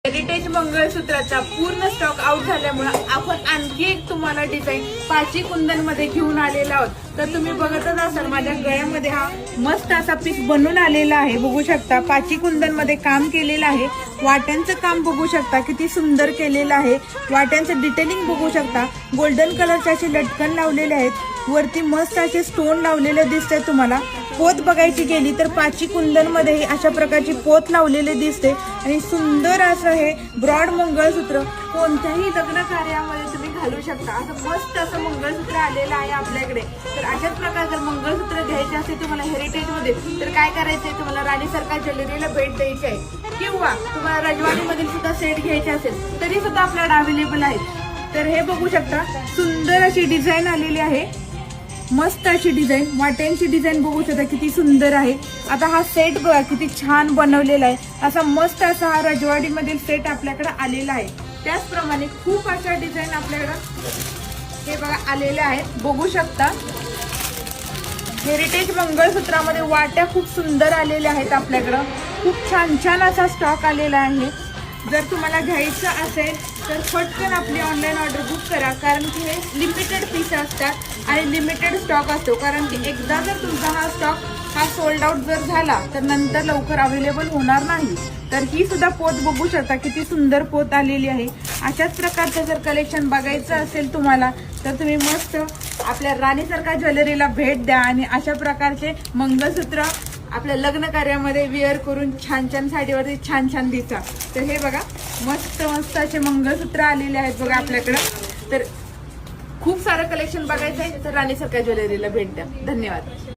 Heritage मंगळसूत्राचा पूर्ण stock out झाल्यामुळे आपण आणखी एक तुम्हाला डिझाईन पाची कुंदन मध्ये घेऊन आलेला आहोत। तर तुम्ही बघतच असाल माझ्या गळ्यामध्ये हा मस्त असा पीस बनून आलेला आहे। बघू शकता पाची कुंदन मध्ये काम केलेलं आहे। वाट्यांचं काम बघू शकता किती सुंदर केलेलं आहे। वाट्यांचं डिटेलिंग बघू शकता। गोल्डन कलरचे असे लटकन लावलेले आहेत। वरती मस्त असे स्टोन लावलेले दिसते। तुम्हाला पोत बघायची गेली तर पाची कुंदन मध्ये अशा प्रकारची पोत लावलेले दिसते आणि सुंदर असं हे ब्रॉड मंगळसूत्र कोणत्याही लग्न कार्यामध्ये तुम्ही घालू शकता। असं मस्त असं मंगळसूत्र आलेलं आहे आपल्याकडे। तर अशाच प्रकारे जर मंगळसूत्र घ्यायचे असेल तुम्हाला हेरिटेज मध्ये तर काय करायचंय, तुम्हाला राणी सरकार ज्वेलरीला भेट द्यायची आहे किंवा तुम्हाला रजवाडी मधील सुद्धा सेट घ्यायचे असेल तरी सुद्धा आपल्याकडे अवेलेबल आहेत। तर हे बघू शकता सुंदर अशी डिझाईन आलेली आहे। मस्त अशी डिझाईन, वाट्यांची डिझाईन बघू शकता किती सुंदर आहे। आता हा सेट बघा किती छान बनवलेला आहे। असा मस्त असा हा रजवाडी मधील सेट आपल्याकडे आलेला आहे। त्याचप्रमाणे खूप अशा डिझाईन आपल्याकडे हे बघा आलेल्या आहेत। बघू शकता हेरिटेज मंगळसूत्रामध्ये वाट्या खूप सुंदर आलेल्या आहेत। आपल्याकडे खूप छान छान असा स्टॉक आलेला आहे। जर तुम्हाला घ्यायचं असेल तर पटकन आपली ऑनलाईन ऑर्डर बुक करा, कारण की हे लिमिटेड पीस असतात आणि लिमिटेड स्टॉक असतो। कारण की एकदा जर तुमचा हा स्टॉक हा सोल्ड आउट जर झाला तर नंतर लवकर अवेलेबल होणार नाही। तर ही सुद्धा पोत बघू शकता किती सुंदर पोत आलेली आहे। अशाच प्रकारचं जर कलेक्शन बघायचं असेल तुम्हाला तर तुम्ही मस्त आपल्या राणी सरकार ज्वेलरीला भेट द्या आणि अशा प्रकारचे मंगळसूत्र आपल्या लग्न कार्यामध्ये वेअर करून छान छान साडीवरती छान छान दिसा। तर हे बघा मस्त मस्त असे मंगळसूत्र आलेले आहेत बघा आपल्याकडे। तर खूप सारं कलेक्शन बघायचं आहे तर राणी सरकार ज्वेलरीला भेट द्या। धन्यवाद।